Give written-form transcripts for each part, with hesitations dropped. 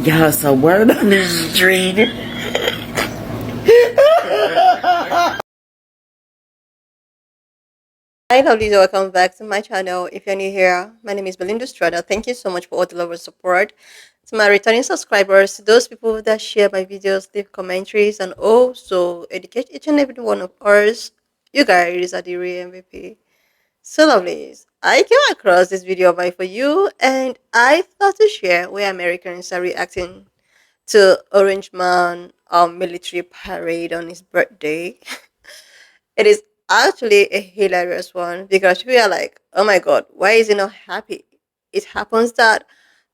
Y'all, so word on the street. Hi lovelies, welcome back to my channel. If you're new here, my name is Belinda Strada. Thank you so much for all the love and support. To my returning subscribers, to those people that share my videos, leave commentaries, and also educate each and every one of us, you guys are the real MVP. So lovelies, I came across this video by for you, and I thought to share where Americans are reacting to Orange Man military parade on his birthday. It is actually a hilarious one because we are like, oh my god, why is he not happy? It happens that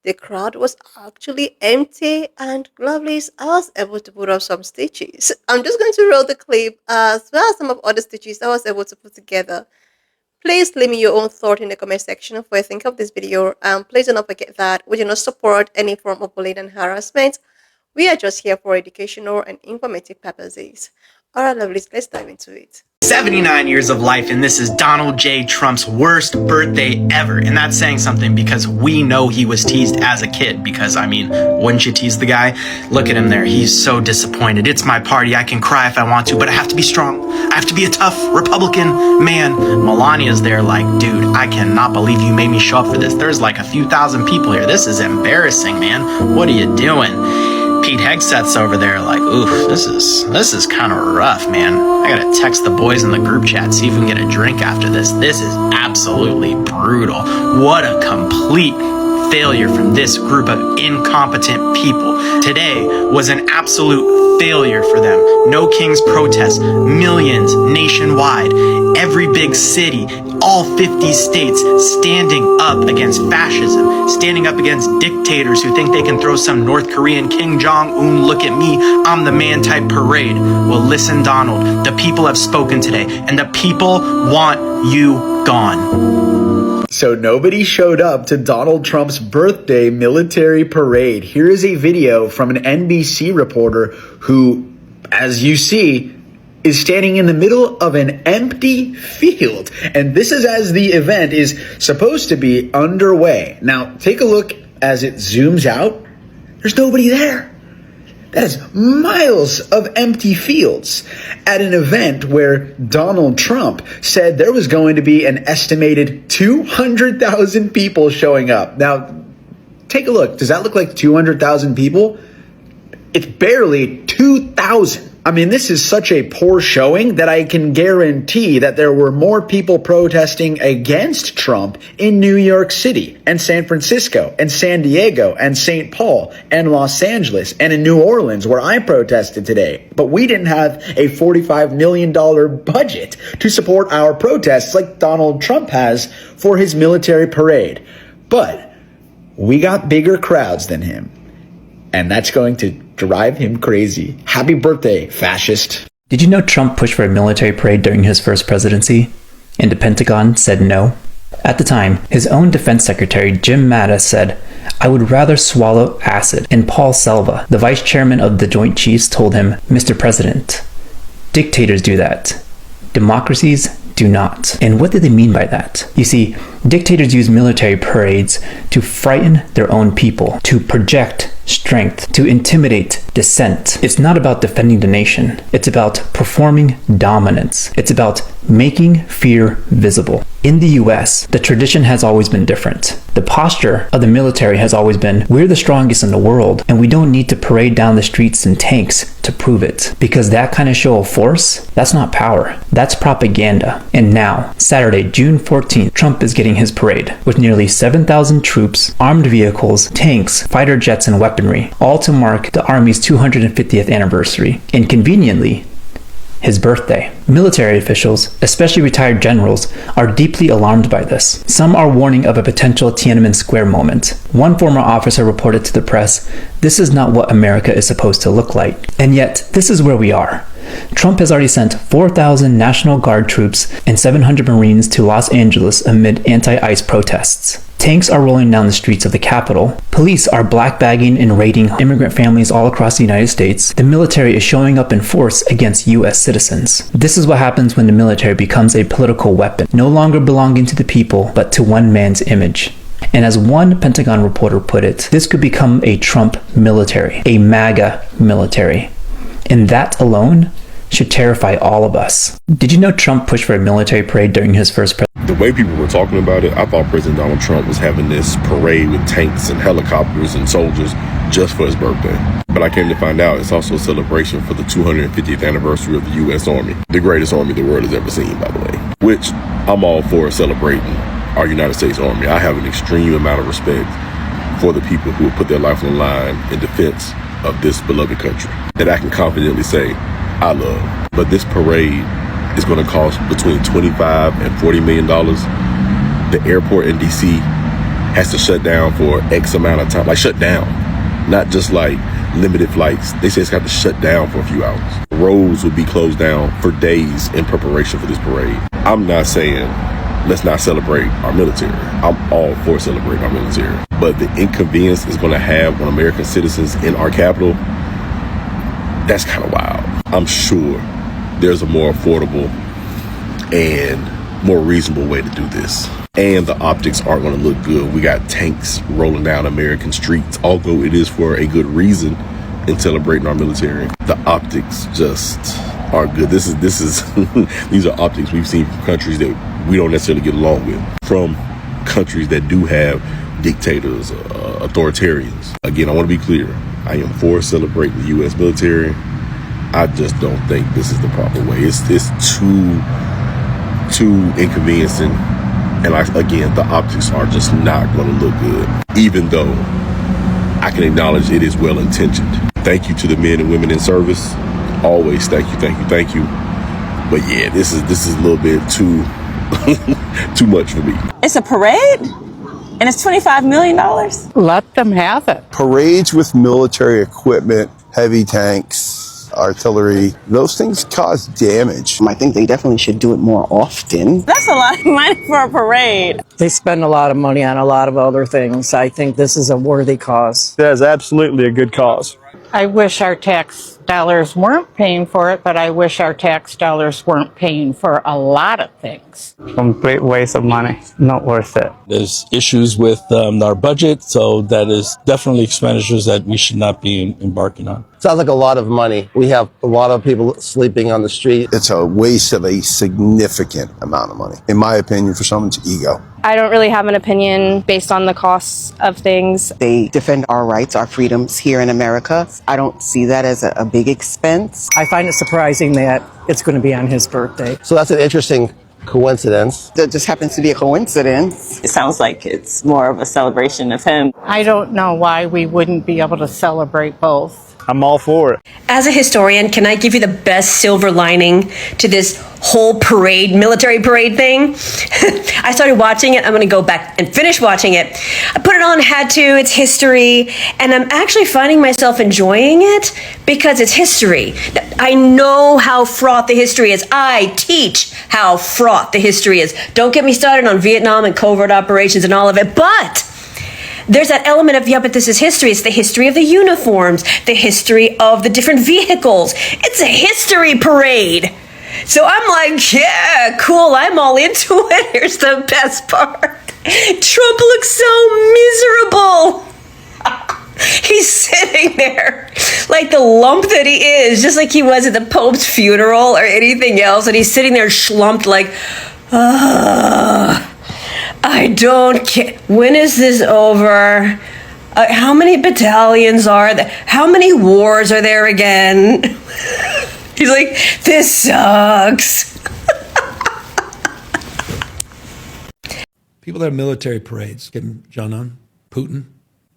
the crowd was actually empty, and lovelies, I was able to put up some stitches. I'm just going to roll the clip as well as some of other stitches I was able to put together. Please leave me your own thought in the comment section of what you think of this video, and please do not forget that we do not support any form of bullying and harassment. We are just here for educational and informative purposes. Alright lovelies, let's dive into it. 79 years of life, and this is Donald J. Trump's worst birthday ever. And that's saying something because we know he was teased as a kid. Because, I mean, wouldn't you tease the guy? Look at him there. He's so disappointed. It's my party. I can cry if I want to, but I have to be strong. I have to be a tough Republican man. Melania's there like, dude, I cannot believe you made me show up for this. There's like a few thousand people here. This is embarrassing, man. What are you doing? Pete Hegseth's over there like, oof, this is kind of rough, man. I gotta text the boys in the group chat, see if we can get a drink after this. This is absolutely brutal. What a complete failure from this group of incompetent people. Today was an absolute failure for them. No Kings protests, millions nationwide, every big city, all 50 states standing up against fascism, standing up against dictators who think they can throw some North Korean Kim Jong-un, look at me, I'm the man type parade. Well, listen, Donald, the people have spoken today, and the people want you gone. So nobody showed up to Donald Trump's birthday military parade. Here is a video from an NBC reporter who, as you see, is standing in the middle of an empty field. And this is as the event is supposed to be underway. Now, take a look as it zooms out. There's nobody there. That is miles of empty fields at an event where Donald Trump said there was going to be an estimated 200,000 people showing up. Now, take a look. Does that look like 200,000 people? It's barely 2,000. I mean, this is such a poor showing that I can guarantee that there were more people protesting against Trump in New York City and San Francisco and San Diego and St. Paul and Los Angeles and in New Orleans, where I protested today. But we didn't have a $45 million budget to support our protests like Donald Trump has for his military parade. But we got bigger crowds than him, and that's going to drive him crazy. Happy birthday, fascist. Did you know Trump pushed for a military parade during his first presidency, and the Pentagon said no? At the time, his own defense secretary Jim Mattis said, "I would rather swallow acid." And Paul Selva, the vice chairman of the Joint Chiefs, told him, "Mr. President, dictators do that. Democracies do not." And what did they mean by that? You see, dictators use military parades to frighten their own people, to project strength, to intimidate dissent. It's not about defending the nation. It's about performing dominance. It's about making fear visible. In the US, the tradition has always been different. The posture of the military has always been, we're the strongest in the world, and we don't need to parade down the streets in tanks to prove it. Because that kind of show of force, that's not power. That's propaganda. And now, Saturday, June 14th, Trump is getting his parade with nearly 7,000 troops, armed vehicles, tanks, fighter jets, and weaponry, all to mark the Army's 250th anniversary. And conveniently, his birthday. Military officials, especially retired generals, are deeply alarmed by this. Some are warning of a potential Tiananmen Square moment. One former officer reported to the press, "This is not what America is supposed to look like." And yet, this is where we are. Trump has already sent 4,000 National Guard troops and 700 Marines to Los Angeles amid anti-ICE protests. Tanks are rolling down the streets of the Capitol. Police are blackbagging and raiding immigrant families all across the United States. The military is showing up in force against U.S. citizens. This is what happens when the military becomes a political weapon, no longer belonging to the people, but to one man's image. And as one Pentagon reporter put it, this could become a Trump military, a MAGA military. And that alone should terrify all of us. Did you know Trump pushed for a military parade during his first presidency? The way people were talking about it, I thought President Donald Trump was having this parade with tanks and helicopters and soldiers just for his birthday. But I came to find out it's also a celebration for the 250th anniversary of the U.S. Army, the greatest army the world has ever seen, by the way, which I'm all for celebrating our United States Army. I have an extreme amount of respect for the people who have put their life on the line in defense of this beloved country that I can confidently say I love. But this parade is going to cost between $25 and $40 million. The airport in D.C. has to shut down for X amount of time, like shut down, not just like limited flights. They say it's got to shut down for a few hours. Roads will be closed down for days in preparation for this parade. I'm not saying let's not celebrate our military. I'm all for celebrating our military. But the inconvenience it's going to have on American citizens in our capital, that's kind of wild. I'm sure there's a more affordable and more reasonable way to do this. And the optics aren't going to look good. We got tanks rolling down American streets, although it is for a good reason in celebrating our military. The optics just are good. This is these are optics we've seen from countries that we don't necessarily get along with, from countries that do have dictators, authoritarians. Again, I want to be clear. I am for celebrating the U.S. military. I just don't think this is the proper way. It's too inconveniencing. And again, the optics are just not going to look good, even though I can acknowledge it is well intentioned. Thank you to the men and women in service. Always thank you, thank you, thank you. But yeah, this is a little bit too too much for me. It's a parade, and it's $25 million. Let them have it. Parades with military equipment, heavy tanks, artillery, those things cause damage. I think they definitely should do it more often. That's a lot of money for a parade. They spend a lot of money on a lot of other things. I think this is a worthy cause. That is absolutely a good cause. I wish our tax dollars weren't paying for it, but I wish our tax dollars weren't paying for a lot of things. Complete waste of money. Not worth it. There's issues with our budget, so that is definitely expenditures that we should not be embarking on. Sounds like a lot of money. We have a lot of people sleeping on the street. It's a waste of a significant amount of money, in my opinion, for someone's ego. I don't really have an opinion based on the costs of things. They defend our rights, our freedoms here in America. I don't see that as a big expense. I find it surprising that it's going to be on his birthday. So that's an interesting coincidence. That just happens to be a coincidence. It sounds like it's more of a celebration of him. I don't know why we wouldn't be able to celebrate both. I'm all for it. As a historian, can I give you the best silver lining to this whole parade, military parade thing? I started watching it. I'm going to go back and finish watching it. I put it on, had to. It's history. And I'm actually finding myself enjoying it because it's history. I know how fraught the history is. I teach how fraught the history is. Don't get me started on Vietnam and covert operations and all of it. But there's that element of, yeah, but this is history. It's the history of the uniforms, the history of the different vehicles. It's a history parade. So I'm like, yeah, cool. I'm all into it. Here's the best part. Trump looks so miserable. He's sitting there like the lump that he is, just like he was at the Pope's funeral or anything else. And he's sitting there schlumped like, I don't care. When is this over? How many battalions are there? How many wars are there again? He's like, this sucks. People that have military parades, Kim Jong-un, Putin.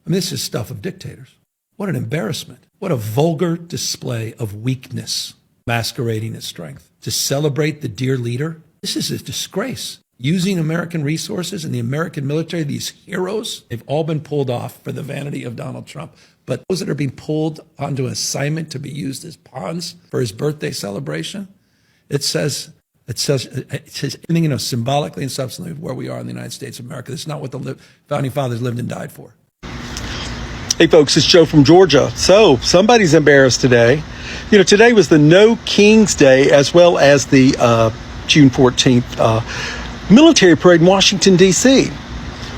I mean, this is stuff of dictators. What an embarrassment. What a vulgar display of weakness masquerading as strength. To celebrate the dear leader, this is a disgrace. Using American resources and the American military, these heroes, they've all been pulled off for the vanity of Donald Trump. But those that are being pulled onto an assignment to be used as pawns for his birthday celebration, it says anything, symbolically and substantially of where we are in the United States of America. This is not what the founding fathers lived and died for. Hey folks, it's Joe from Georgia. So somebody's embarrassed today. Today was the No Kings Day as well as the June 14th military parade in Washington, D.C.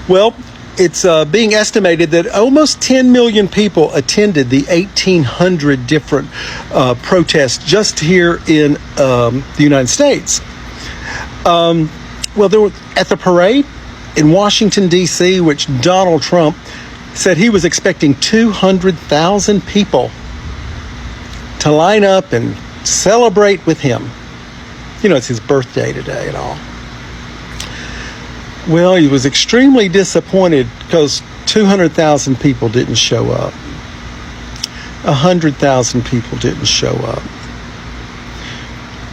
Well, it's being estimated that almost 10 million people attended the 1,800 different protests just here in the United States. Well, there were, at the parade in Washington, D.C., which Donald Trump said he was expecting 200,000 people to line up and celebrate with him. You know, it's his birthday today and all. Well, he was extremely disappointed because 200,000 people didn't show up. 100,000 people didn't show up.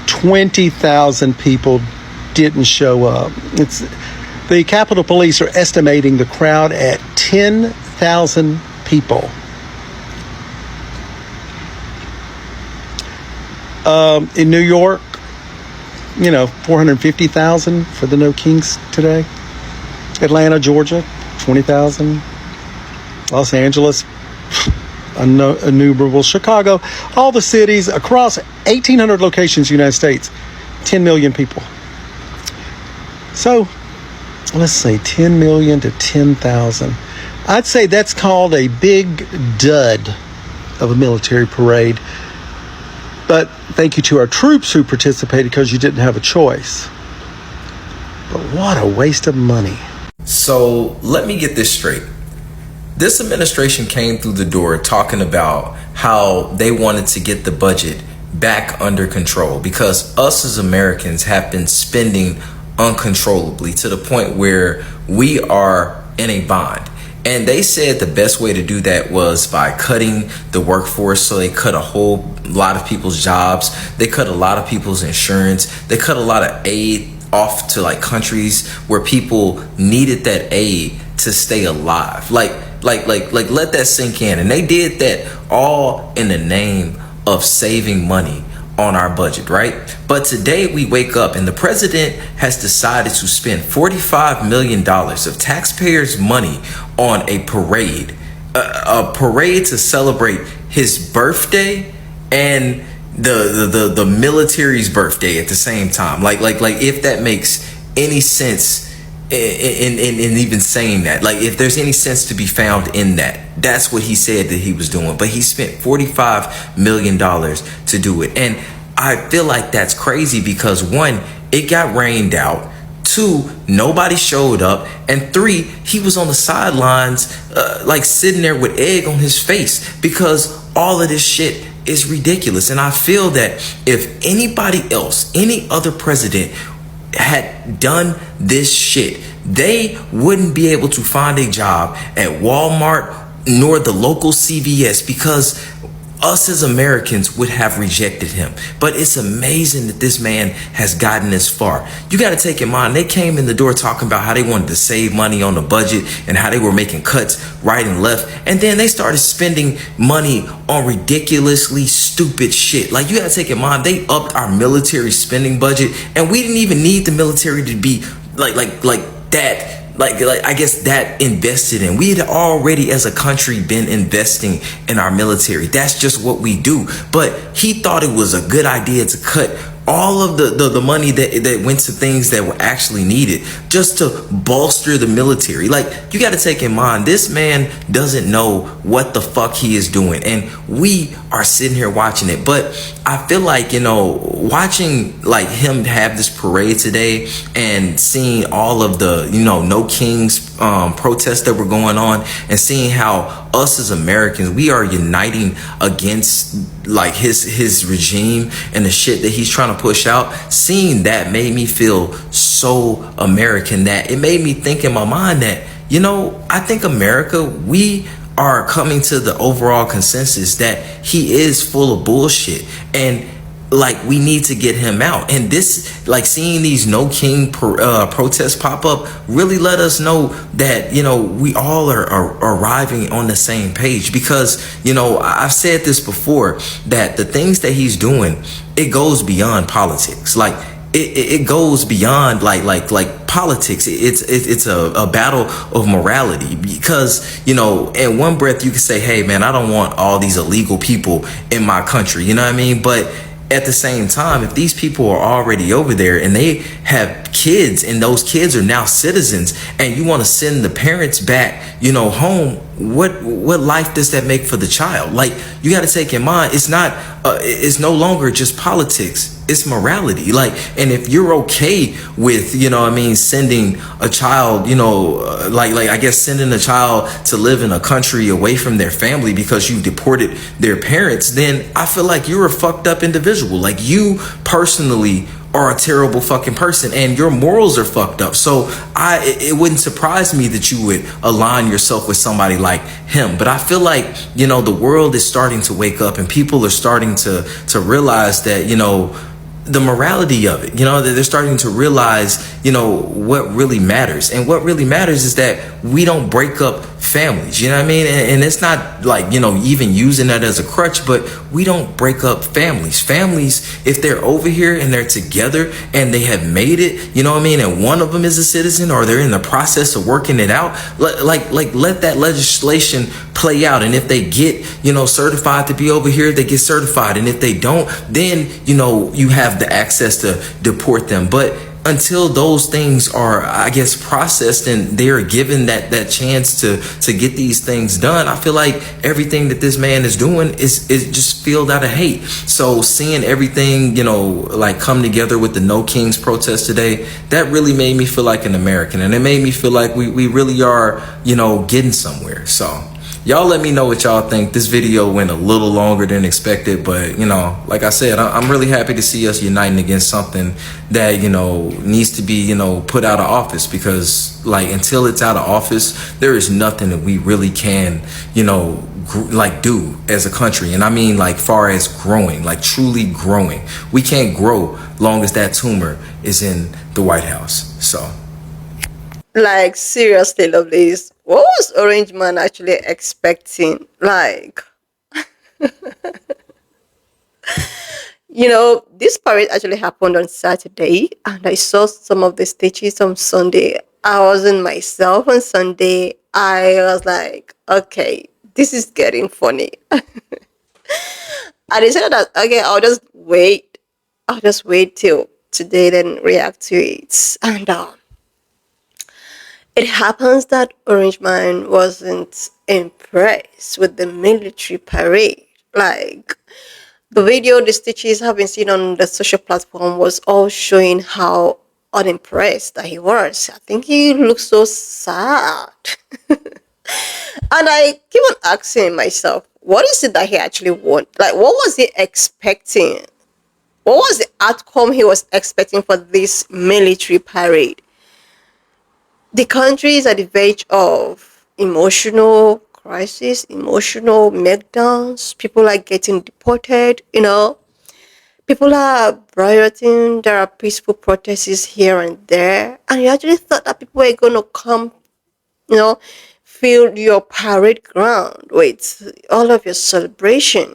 20,000 people didn't show up. The Capitol Police are estimating the crowd at 10,000 people. In New York, 450,000 for the No Kings today. Atlanta, Georgia, 20,000. Los Angeles, innumerable. Chicago, all the cities across 1,800 locations, United States, 10 million people. So, let's say 10 million to 10,000. I'd say that's called a big dud of a military parade. But thank you to our troops who participated because you didn't have a choice. But what a waste of money. So let me get this straight. This administration came through the door talking about how they wanted to get the budget back under control because us as Americans have been spending uncontrollably to the point where we are in a bind. And they said the best way to do that was by cutting the workforce. So they cut a whole lot of people's jobs. They cut a lot of people's insurance. They cut a lot of aid off to like countries where people needed that aid to stay alive. Like let that sink in. And they did that all in the name of saving money on our budget, right? But today we wake up and the president has decided to spend $45 million of taxpayers' money on a parade to celebrate his birthday and the military's birthday at the same time. Like if that makes any sense in even saying that, like if there's any sense to be found in that. That's what he said that he was doing, but he spent $45 million to do it. And I feel like that's crazy because one, it got rained out. Two, nobody showed up. And three, he was on the sidelines, like sitting there with egg on his face because all of this shit is ridiculous. And I feel that if anybody else, any other president had done this shit, they wouldn't be able to find a job at Walmart nor the local CVS because us as Americans would have rejected him. But it's amazing that this man has gotten this far. You got to take in mind, they came in the door talking about how they wanted to save money on the budget and how they were making cuts right and left. And then they started spending money on ridiculously stupid shit. Like, you got to take in mind, they upped our military spending budget and we didn't even need the military to be like that. Like I guess that invested in. We had already as a country been investing in our military. That's just what we do. But he thought it was a good idea to cut all of the money that went to things that were actually needed just to bolster the military. Like, you got to take in mind, this man doesn't know what the fuck he is doing. And we are sitting here watching it. But I feel like, watching like him have this parade today and seeing all of the, No Kings protests that were going on and seeing how us as Americans, we are uniting against like his regime and the shit that he's trying to push out. Seeing that made me feel so American that it made me think in my mind that, I think America, we are coming to the overall consensus that he is full of bullshit and like we need to get him out. And this, like seeing these No King protests pop up really let us know that, we all are arriving on the same page because, I've said this before, that the things that he's doing, it goes beyond politics. Like it goes beyond like politics. It's a battle of morality because, in one breath you can say, hey man, I don't want all these illegal people in my country. You know what I mean? But at the same time, if these people are already over there and they have kids and those kids are now citizens, and you want to send the parents back, home, what life does that make for the child? Like, you got to take in mind, it's no longer just politics. It's morality. Like, and if you're okay with, sending a child, I guess sending a child to live in a country away from their family because you deported their parents, then I feel like you're a fucked up individual. Like, you personally are a terrible fucking person and your morals are fucked up. So it wouldn't surprise me that you would align yourself with somebody like him. But I feel like, the world is starting to wake up and people are starting to realize that, the morality of it, they're starting to realize, what really matters. And what really matters is that we don't break up families, you know what I mean? And it's not like, even using that as a crutch, but we don't break up families. Families, if they're over here and they're together and they have made it, you know what I mean? And one of them is a citizen or they're in the process of working it out, let that legislation play out. And if they get, certified to be over here, they get certified. And if they don't, then, you have the access to deport them. But until those things are, I guess, processed and they're given that chance to get these things done, I feel like everything that this man is doing is just filled out of hate. So seeing everything, come together with the No Kings protest today, that really made me feel like an American. And it made me feel like we really are, getting somewhere. So y'all let me know what y'all think. This video went a little longer than expected, but, like I said, I'm really happy to see us uniting against something that, needs to be, put out of office, because, until it's out of office, there is nothing that we really can, do as a country. And I mean, far as growing, truly growing. We can't grow long as that tumor is in the White House. So. Seriously, lovelies, what was Orange Man actually expecting? This parade actually happened on Saturday, and I saw some of the stitches on Sunday. I wasn't myself on Sunday. I was like, okay, this is getting funny. I decided that, okay, I'll just wait. I'll just wait till today, then react to it. And it happens that Orange Man wasn't impressed with the military parade. The video the stitches have been seen on the social platform was all showing how unimpressed that he was. I think he looked so sad. And I keep on asking myself, what is it that he actually want? What was he expecting? What was the outcome he was expecting for this military parade? The country is at the verge of emotional crisis, emotional meltdowns. People are getting deported, People are rioting. There are peaceful protests here and there. And you actually thought that people were going to come, fill your parade ground with all of your celebration.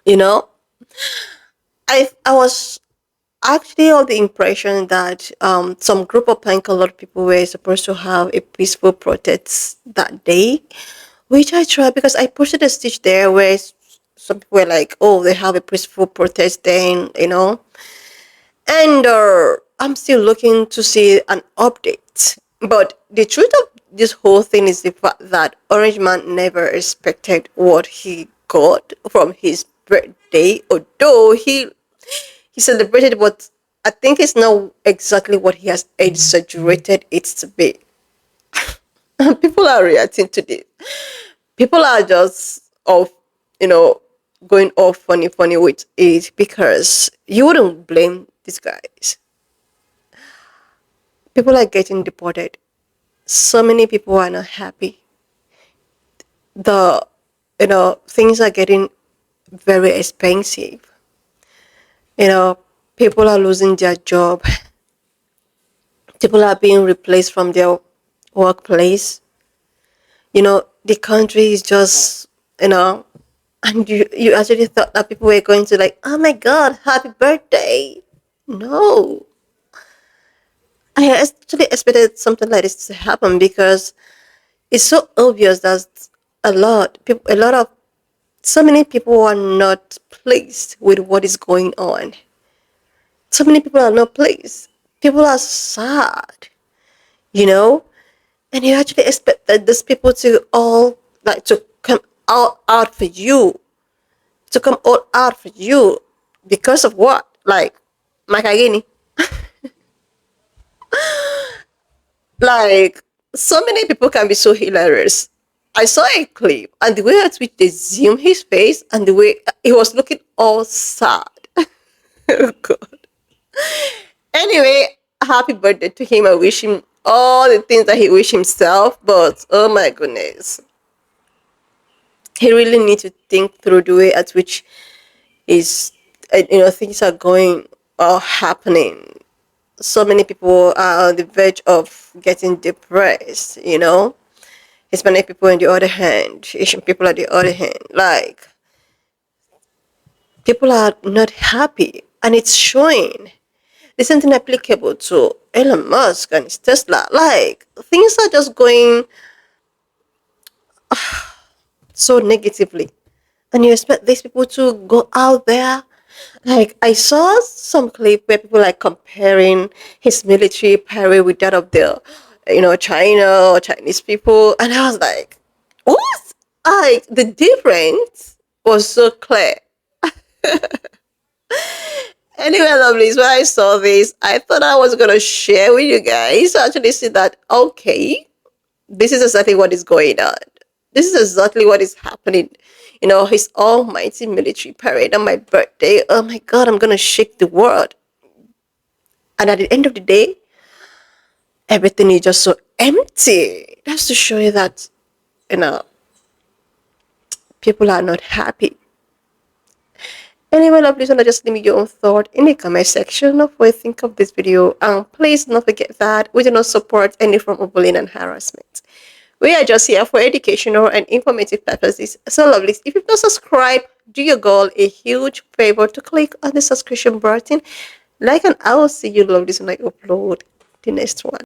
I was actually of the impression that some group of a lot of people were supposed to have a peaceful protest that day, which I tried because I posted a stitch there where some people were like, oh, they have a peaceful protest then, and I'm still looking to see an update. But the truth of this whole thing is the fact that Orange Man never expected what he got from his birthday, although he celebrated, but I think it's not exactly what he has exaggerated it to be. People are reacting to this. People are just off, going off funny with it, because you wouldn't blame these guys. People are getting deported. So many people are not happy. Things are getting very expensive. People are losing their job. People are being replaced from their workplace. The country is just, and you actually thought that people were going to oh my God, happy birthday. No. I actually expected something like this to happen, because it's so obvious that a lot of So many people are not pleased with what is going on. So many people are not pleased. People are sad, you know? And you actually expect that these people to all, like, to come out for you. To come all out for you. Because of what? Like, Makagini. Like, so many people can be so hilarious. I saw a clip, and the way at which they zoom his face, and the way he was looking all sad. Oh, God. Anyway, happy birthday to him. I wish him all the things that he wish himself, but oh my goodness. He really needs to think through the way at which is, things are going or happening. So many people are on the verge of getting depressed. Hispanic people on the other hand, Asian people on the other hand, like, people are not happy, and it's showing. This isn't applicable to Elon Musk and his Tesla. Like, things are just going so negatively. And you expect these people to go out there. Like, I saw some clip where people like comparing his military parade with that of China or Chinese people. And I was like, what? Like, the difference was so clear. Anyway, lovelies, when I saw this, I thought I was going to share with you guys to actually see that, okay, this is exactly what is going on. This is exactly what is happening. His almighty military parade on my birthday. Oh my God, I'm going to shake the world. And at the end of the day, everything is just so empty. That's to show you that, people are not happy. Anyway, lovelies, wanna just leave me your own thought in the comment section of what you think of this video. And please don't forget that we do not support any form of bullying and harassment. We are just here for educational and informative purposes. So, lovelies, if you've not subscribed, do your girl a huge favor to click on the subscription button. Like, and I will see you, lovelies, when I upload the next one.